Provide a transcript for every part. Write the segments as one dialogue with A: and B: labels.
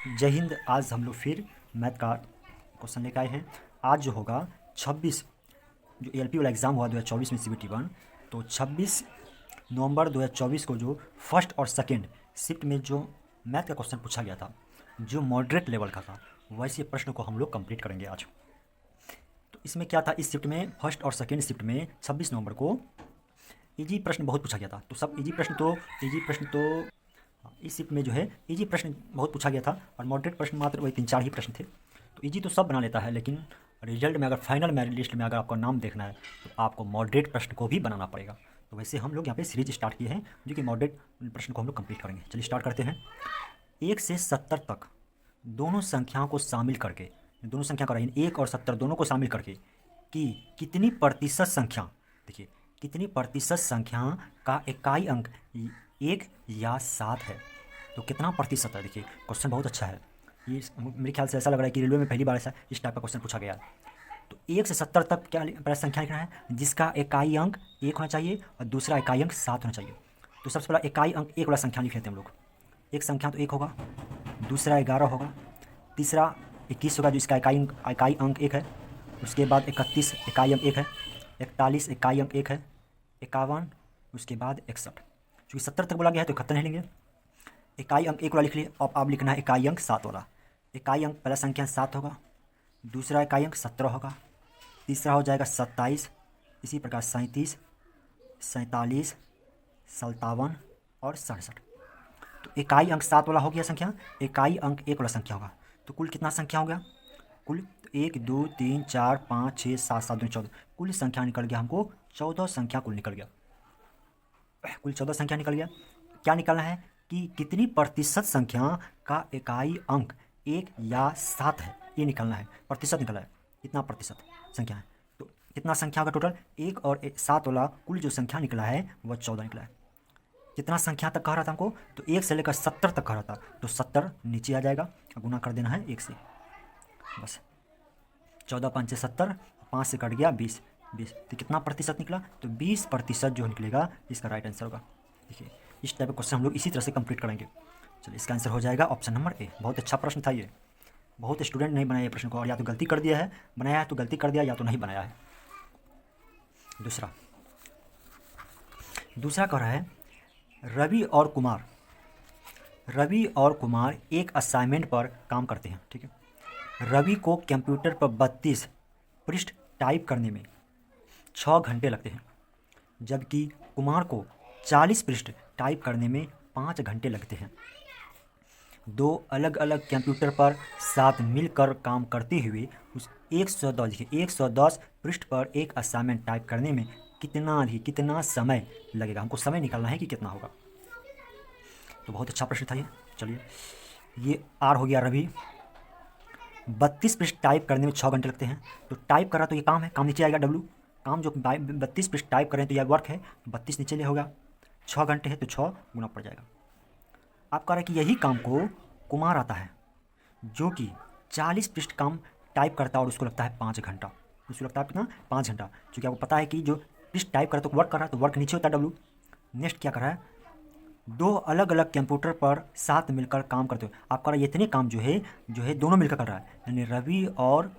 A: जय हिंद। आज हम लोग फिर मैथ का क्वेश्चन लेकर आए हैं। आज जो होगा 26 जो एलपी वाला एग्ज़ाम हुआ 2024 में सीबीटी 1, तो 26 नवंबर 2024 को जो फर्स्ट और सेकंड शिफ्ट में जो मैथ का क्वेश्चन पूछा गया था, जो मॉडरेट लेवल का था, वैसे प्रश्न को हम लोग कंप्लीट करेंगे आज। तो इसमें क्या था, इस शिफ्ट में फर्स्ट और सेकेंड शिफ्ट में 26 नवंबर को इजी प्रश्न बहुत पूछा गया था। तो सब इजी प्रश्न तो इस शिफ्ट में जो है इजी प्रश्न बहुत पूछा गया था और मॉडरेट प्रश्न मात्र वही 3-4 ही प्रश्न थे। तो इजी तो सब बना लेता है, लेकिन रिजल्ट में अगर फाइनल मेरिट लिस्ट में अगर आपका नाम देखना है तो आपको मॉडरेट प्रश्न को भी बनाना पड़ेगा। तो वैसे हम लोग यहाँ पे सीरीज स्टार्ट किए हैं जो कि मॉडरेट प्रश्न को हम लोग कंप्लीट करेंगे। चलिए स्टार्ट करते हैं। 1 से 70 तक दोनों संख्याओं को शामिल करके, दोनों संख्या का 1 और 70 दोनों को शामिल करके कि कितनी प्रतिशत संख्या, देखिए कितनी प्रतिशत संख्या का इकाई अंक 1 या 7 है। तो कितना प्रतिशत है, देखिए क्वेश्चन बहुत अच्छा है। ये मेरे ख्याल से ऐसा लग रहा है कि रेलवे में पहली बार ऐसा इस टाइप का क्वेश्चन पूछा गया है। तो 1 से 70 तक क्या पहला संख्या लिखना है जिसका इकाई अंक 1 होना चाहिए और दूसरा इकाई अंक 7 होना चाहिए। तो सबसे पहला इकाई अंक 1 वाला संख्या लिख लेते हैं हम लोग। एक संख्या तो 1 होगा, दूसरा 11 होगा, तीसरा 21 होगा जो इसका इकाई अंक 1 है। उसके बाद 31 इकाई अंक 1 है, 41 इकाई अंक 1 है, 51, उसके बाद 61। चूँकि 70 तक बोला गया है तो 71 नहीं लेंगे। इकाई अंक 1 वाला लिख लिए। अब आप लिखना है इकाई अंक 7 वाला। इकाई अंक पहला संख्या 7 होगा, दूसरा इकाई अंक 17 होगा, तीसरा हो जाएगा 27, इसी प्रकार 37, 47, 57 और 67। तो इकाई अंक 7 वाला हो गया संख्या, इकाई अंक 1 वाला संख्या होगा। तो कुल कितना संख्या हो गया, कुल 1 2 3 4 5 6 7 7 2 14, कुल संख्या निकल गया हमको 14 संख्या कुल निकल गया। कुल 14 संख्या निकल गया। क्या निकालना है कि कितनी प्रतिशत संख्या का इकाई अंक 1 या 7 है, ये निकालना है। प्रतिशत निकला है, कितना प्रतिशत संख्या है। तो कितना संख्या होगा टोटल, 1 और 7 वाला कुल जो संख्या निकला है वह 14 निकला है। कितना संख्या तक कह रहा था हमको, तो 1 से लेकर 70 तक कह रहा था, तो 70 नीचे आ जाएगा, गुना कर देना है 1 से, बस 14 5 70, 5 से कट गया 20, तो कितना प्रतिशत निकला, तो 20% जो निकलेगा इसका राइट आंसर होगा। देखिए इस टाइप का क्वेश्चन हम लोग इसी तरह से कंप्लीट करेंगे। चलिए इसका आंसर हो जाएगा ऑप्शन नंबर ए। बहुत अच्छा प्रश्न था ये, बहुत स्टूडेंट नहीं बनाया ये प्रश्न को, और या तो गलती कर दिया है, बनाया है तो गलती कर दिया, या तो नहीं बनाया है। दूसरा कह रहा है रवि और कुमार एक असाइनमेंट पर काम करते हैं, ठीक है। रवि को कंप्यूटर पर 32 पृष्ठ टाइप करने में 6 घंटे लगते हैं, जबकि कुमार को 40 पृष्ठ टाइप करने में 5 घंटे लगते हैं। दो अलग अलग कंप्यूटर पर साथ मिलकर काम करते हुए उस 110 पृष्ठ पर एक असाइनमेंट टाइप करने में कितना समय लगेगा। हमको समय निकालना है कि कितना होगा। तो बहुत अच्छा प्रश्न था ये। चलिए ये आर हो गया, रवि 32 पृष्ठ टाइप करने में 6 घंटे लगते हैं। तो टाइप कर रहा तो ये काम है, काम नीचे आएगा डब्लू, काम जो 32 पृष्ठ टाइप करें तो यह वर्क है, 32 नीचे ले होगा, 6 घंटे है तो 6 गुना पड़ जाएगा। आप कह रहे हैं कि यही काम को कुमार आता है जो कि 40 पृष्ठ काम टाइप करता है और उसको लगता है 5 घंटा। उसको लगता है कितना, 5 घंटा। क्योंकि आपको पता है कि जो पृष्ठ टाइप कर रहा है तो वर्क कर रहा है, तो वर्क नीचे होता है डब्लू। नेक्स्ट क्या कर रहा है, 2 अलग अलग कंप्यूटर पर साथ मिलकर काम करते हो। आप कह रहे हैं इतने काम जो है दोनों मिलकर कर रहा है, यानी रवि और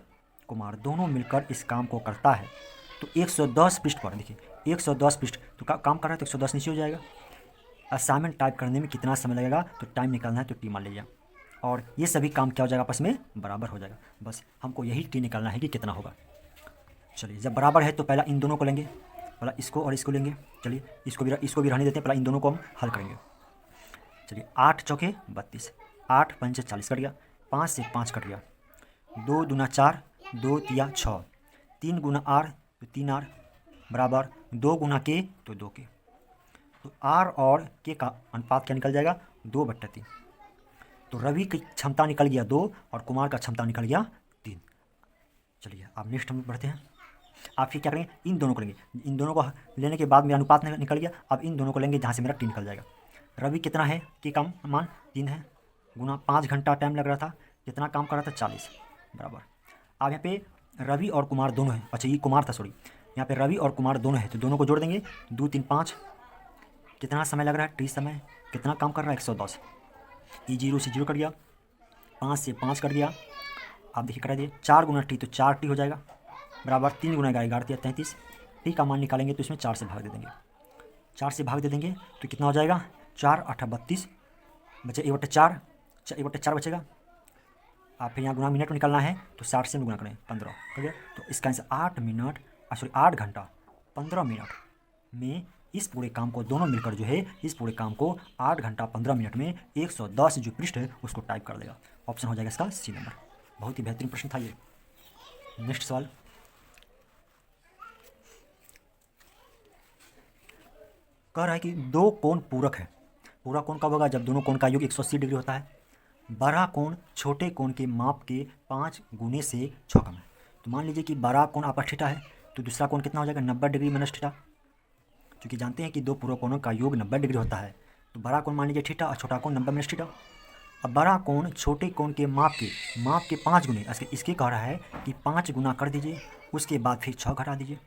A: कुमार दोनों मिलकर इस काम को करता है। तो 110 पृष्ठ पर देखिए 110 पृष्ठ तो काम कर रहा है, तो 110 नीचे हो जाएगा। असाइनमेंट टाइप करने में कितना समय लगेगा, तो टाइम निकालना है तो टी मान लीजिए, और ये सभी काम क्या हो जाएगा, आपस में बराबर हो जाएगा। बस हमको यही टी निकालना है कि कितना होगा। चलिए जब बराबर है तो पहला इन दोनों को लेंगे, पहला इसको और इसको लेंगे। चलिए इसको भी रहने देते हैं, पहला इन दोनों को हम हल करेंगे। चलिए 8 चौके 32, 8 पंचे 40 कट गया, 5 से 5 कट गया, 2 दूना 4, 2 तिया 6, 3 गुना आर तो 3 आर बराबर 2 गुना के तो 2 के। तो आर और के का अनुपात क्या निकल जाएगा, 2/3। तो रवि की क्षमता निकल गया 2 और कुमार का क्षमता निकल गया 3। चलिए अब नेक्स्ट हम बढ़ते हैं। आप फिर क्या करेंगे, इन दोनों को लेंगे, इन दोनों को लेने के बाद मेरा अनुपात निकल गया, अब इन दोनों को लेंगे जहाँ से मेरा टी निकल जाएगा। रवि कितना है कि काम मान 3 है, गुना 5 घंटा टाइम लग रहा था, कितना काम कर रहा था 40 बराबर। अब यहाँ पे रवि और कुमार दोनों हैं, अच्छा ये कुमार था सॉरी, यहाँ पे रवि और कुमार दोनों है तो दोनों को जोड़ देंगे, 2 3 5, कितना समय लग रहा है टी समय, कितना काम कर रहा है 110, ई 0 से 0 कट गया, 5 से 5 कर दिया। आप देखिए करा दिए 4 गुना टी, तो 4 टी हो जाएगा बराबर 3 गुना 11 33। टी का मान निकालेंगे तो इसमें 4 से भाग दे देंगे, 4 से भाग दे देंगे तो कितना हो जाएगा 4 8 32 बचे 1/4, 1/4 बचेगा। आप फिर यहाँ गुना मिनट में निकालना है तो 60 से गुना करें 15 ठीक है। तो इसका आंसर 8 घंटा 15 मिनट में इस पूरे काम को दोनों मिलकर जो है इस पूरे काम को 8 घंटा 15 मिनट में 110 जो पृष्ठ है उसको टाइप कर देगा। ऑप्शन हो जाएगा इसका सी नंबर। बहुत ही बेहतरीन प्रश्न था ये। नेक्स्ट सवाल, कह रहा है कि दो कोण पूरक है। पूरा कोण कब होगा, जब दोनों कोण का योग 180 डिग्री होता है। बड़ा कोण छोटे कोण के माप के 5 गुने से 6 कम है। तो मान लीजिए कि बड़ा कोण आपका थीटा है, तो दूसरा कोण कितना हो जाएगा 90 डिग्री माइनस थीटा। क्योंकि जानते हैं कि दो पूरक कोणों का योग 90 डिग्री होता है, तो बड़ा कोण मान लीजिए थीटा और छोटा कोण 90 माइनस थीटा। अब बड़ा कोण छोटे कोण के माप के 5 गुने, इसके कह रहा है कि 5 गुना कर दीजिए, उसके बाद फिर 6 घटा दीजिए,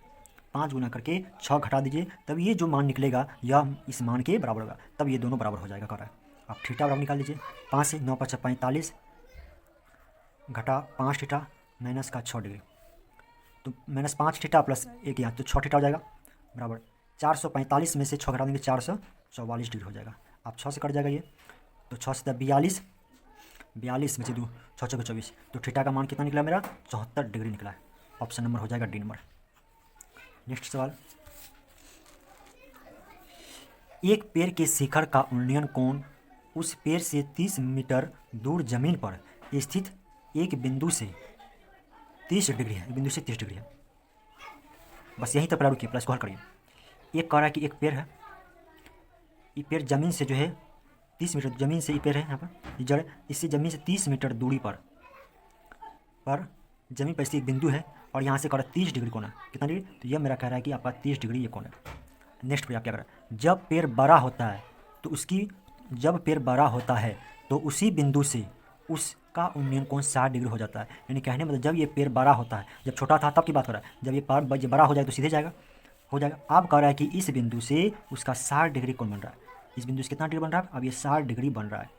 A: 5 गुना करके 6 घटा दीजिए, तब ये जो मान निकलेगा यह इस मान के बराबर होगा, तब ये दोनों बराबर हो जाएगा कह रहा है। आप थीटा बराबर निकाल लीजिए, 5 से 9 5 45 घटा 5 थीटा माइनस का 6 डिग्री, तो माइनस 5 थीटा प्लस 1 यहाँ तो 6 थीटा हो जाएगा बराबर 445 में से 6 घटा देंगे 444 डिग्री हो जाएगा। आप 6 से कट जाएगा ये, तो 6 से 42 में से 2 6 6 24, तो थीटा का मान कितना निकला मेरा 74 डिग्री निकला है। ऑप्शन नंबर हो जाएगा डी नंबर। नेक्स्ट सवाल, एक पेड़ के शिखर का उन्नयन कोण उस पेड़ से 30 मीटर दूर जमीन पर स्थित एक बिंदु से 30 डिग्री है, बिंदु से 30 डिग्री है। बस यहीं तक रुकिए, प्लस को हल करिए। एक कह रहा है कि एक पेड़ है, ये पेड़ जमीन से जो है 30 मीटर जमीन से ये पेड़ है, यहाँ पर जड़ इससे जमीन से 30 मीटर दूरी पर जमीन पर स्थित एक बिंदु है और यहाँ से कर 30 डिग्री कोण है। कितना डिग्री, तो यह मेरा कह रहा है कि आपका 30 डिग्री ये कोण है। नेक्स्ट पे आप क्या करें, जब पेड़ बड़ा होता है तो उसी बिंदु से उसका उन्नयन कोण 60 डिग्री हो जाता है। यानी कहने मतलब जब ये पेड़ बड़ा होता है, जब छोटा था तब की बात हो रहा है, जब ये पेड़ बड़ा हो जाए तो सीधे हो जाएगा। अब कह रहा है कि इस बिंदु से उसका 60 डिग्री कोण बन रहा है। इस बिंदु से कितना डिग्री बन रहा है, अब ये 60 डिग्री बन रहा है।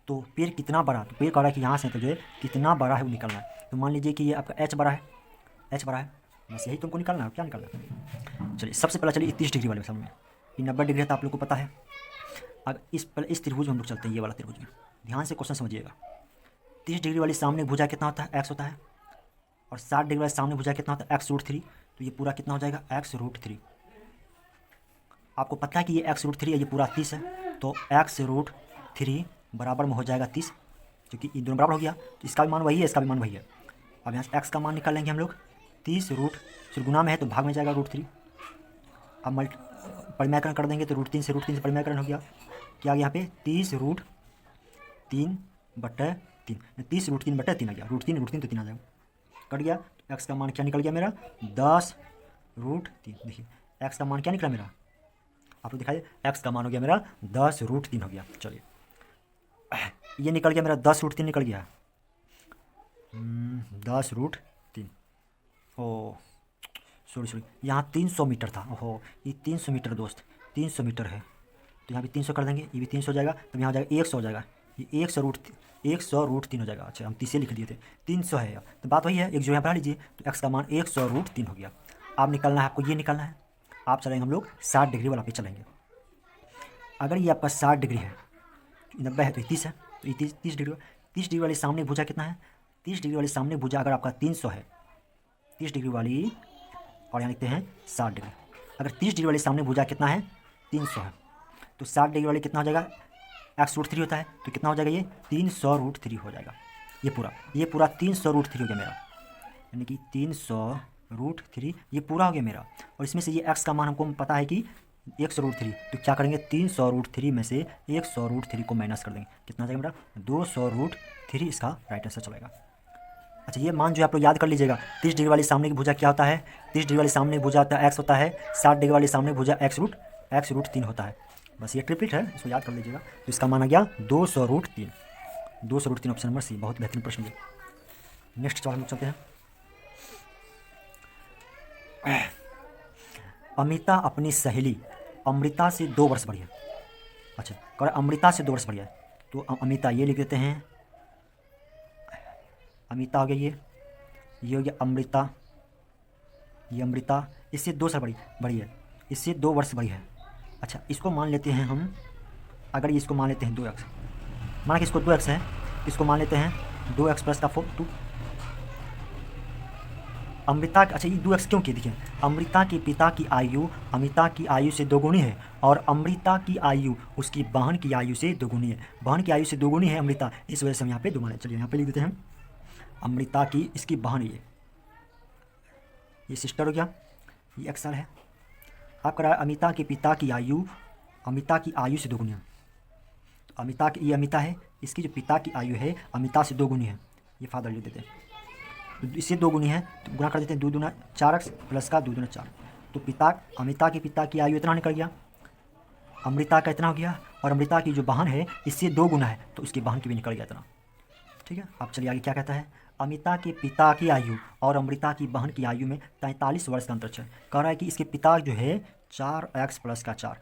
A: तो पेड़ कितना बड़ा, तो पेड़ कह रहा है कि यहाँ से तो जो है कितना बड़ा है वो निकलना है। तो मान लीजिए कि ये आपका एच बड़ा है, बस यही तुमको निकालना है, क्या निकालना है। चलिए सबसे पहले चलिए 30 डिग्री वाले समझ में, ये 90 डिग्री है तो आप लोग को पता है। अब इस त्रिभुज में हम लोग चलते हैं, ये वाला त्रिभुज में ध्यान से क्वेश्चन समझिएगा। 30 डिग्री वाली सामने भुजा कितना होता है, एक्स होता है, और 60 डिग्री वाले सामने भुजा कितना होता है, x√3। तो ये पूरा कितना हो जाएगा x√3। आपको पता है कि ये x√3 है, ये पूरा 30 है, तो x√3 बराबर में हो जाएगा 30, क्योंकि ये दोनों बराबर हो गया, तो इसका भी मान वही है, इसका भी मान वही है। अब यहाँ से x का मान निकाल लेंगे हम लोग, 30 फिर गुना में है तो भाग में जाएगा √3। अब परिमाकरण कर देंगे तो √3 से परिमाकरण हो गया, क्या आ गया यहाँ पे 30√3/3, 30√3/3 आ गया, √3 तो 3 आ जाएगा, कट गया। x का मान क्या निकल गया मेरा 10√3। देखिए x का मान क्या निकला मेरा, आप लोग दिखाइए, x का मान हो गया मेरा 10√3 हो गया। चलिए ये निकल गया मेरा 10√3 निकल गया, 10√3। ओ सॉरी यहाँ 300 मीटर था, ओहो ये 300 मीटर दोस्त, 300 मीटर है, तो यहाँ भी 300 कर देंगे, ये भी 300 हो जाएगा, तब यहाँ हो जाएगा 100 हो जाएगा, ये 100√3 हो जाएगा। अच्छा हम 30 लिख दिए थे, 300 है, तो बात वही है, एक जो यहाँ बढ़ा लीजिए, तो x का मान 100√3 हो गया। आप निकालना है, आपको ये निकालना है। आप चलेंगे हम लोग 60 डिग्री वाला पे चलेंगे। अगर ये आपका 60 डिग्री है, 90 है तो 30 है, तो ये 30 डिग्री वाली सामने भुजा कितना है, 30 डिग्री वाली सामने भुजा अगर आपका 300 है, 30 डिग्री वाली, और यहाँ लिखते हैं 60 डिग्री। अगर 30 डिग्री वाली सामने भुजा कितना है 300 है, तो 60 डिग्री वाली कितना हो जाएगा, x√3 होता है, तो कितना हो जाएगा ये 300√3 हो जाएगा। ये पूरा 300√3 हो गया मेरा, यानी कि 300√3 ये पूरा हो गया मेरा। और इसमें से ये x का मान हमको पता है कि 100√3, तो क्या करेंगे 300√3 में से 100√3 को माइनस कर देंगे, कितना जाएगा मेरा 200√3, इसका राइट आंसर चलेगा। अच्छा ये मान जो आप लोग याद कर लीजिएगा, 30 डिग्री वाली सामने की भुजा क्या होता है, 30 डिग्री वाली सामने भुजा होता है x होता है, 60 डिग्री वाली सामने भुजा x√3 होता है। बस ये ट्रिपलेट है, इसको याद कर लीजिएगा। तो इसका मान आ गया 200√3, 200√3 ऑप्शन नंबर सी। बहुत बेहतरीन प्रश्न है। नेक्स्ट सवाल हम चलते हैं। अमिता अपनी सहेली अमृता से 2 वर्ष बड़ी है। अच्छा कह अमृता से 2 वर्ष बड़ी है, तो अमिता ये लिख देते हैं अमिता हो गया, ये हो गया अमृता, ये अमृता, इससे 2 साल बड़ी है, इससे 2 वर्ष बड़ी है। अच्छा, इसको मान लेते हैं हम, अगर इसको मान लेते हैं 2x, माना कि इसको 2x है, इसको मान लेते हैं 2x प्लस का 2। अमृता, अच्छा ये 2x क्यों की, देखिए अमृता के पिता की आयु अमिता की आयु से 2 गुनी है, और अमृता की आयु उसकी बहन की आयु से 2 गुनी है। बहन की आयु से 2 गुनी है अमृता, इस वजह से हम यहाँ पे 2 माने। चलिए यहाँ पे लिख देते हैं अमृता की, इसकी बहन, ये सिस्टर हो गया, ये x साल है। आप करा अमिता के पिता की आयु अमिता की आयु से 2 गुनी है। अमिता की, ये अमिता है, इसकी जो पिता की आयु है अमिता से 2 गुनी है, ये फादर लिख देते हैं। तो इससे 2 गुनी है तो गुणा कर देते हैं, 2 दूना 4x प्लस का 2 दूना 4। तो अमिता के पिता की आयु इतना निकल गया, अमृता का इतना हो गया, और अमृता की जो बहन है इससे 2 गुना है तो उसकी बहन की भी निकल गया इतना। ठीक है, अब चलिए आगे क्या कहता है। अमिता के पिता की आयु और अमृता की बहन की आयु में 43 वर्ष का अंतर है। कह रहा है कि इसके पिता जो है 4x प्लस का 4,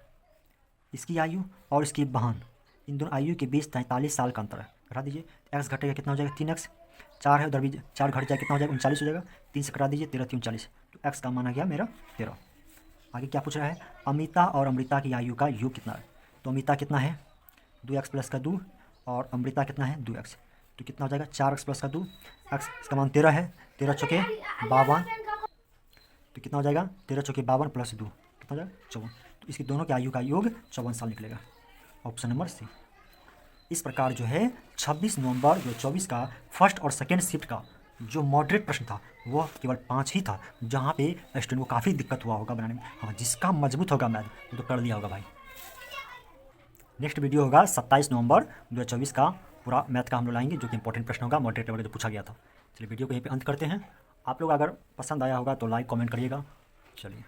A: इसकी आयु और इसकी बहन, इन दोनों आयु के बीच 43 साल का अंतर है। घटा दीजिए, x घटेगा कितना हो जाएगा 3x, 4 है उधर भी 4 घट जाए कितना हो जाएगा 39 हो जाएगा, 3 से कटा दीजिए 13 3 39, तो x का मान आ गया मेरा 13। आगे क्या पूछ रहा है, अमिता और अमृता की आयु का योग कितना है। तो अमिता कितना है 2x प्लस का 2, और अमृता कितना है 2x, तो कितना हो जाएगा 4x प्लस का 2, x इसका मान 13 है, 13 चौके 52, तो कितना हो जाएगा 13 चौके 52 प्लस 2 कितना हो जाएगा 54। तो इसकी दोनों की आयु का योग 54 साल निकलेगा, ऑप्शन नंबर सी। इस प्रकार जो है 26 नवंबर 2024 का फर्स्ट और सेकेंड शिफ्ट का जो मॉडरेट प्रश्न था वो केवल 5 ही था, जहाँ पे स्टूडेंट को काफ़ी दिक्कत हुआ होगा बनाने में। हाँ, जिसका मजबूत होगा मैथ वो तो कर लिया होगा भाई। नेक्स्ट वीडियो होगा 27 नवंबर 2024 का, पूरा मैथ का हम लोग लाएंगे, जो कि इंपॉर्टेंट प्रश्न होगा मॉडरेट वगैरह जो पूछा गया था। चलिए वीडियो को यहीं पे अंत करते हैं। आप लोग अगर पसंद आया होगा तो लाइक कमेंट करिएगा। चलिए।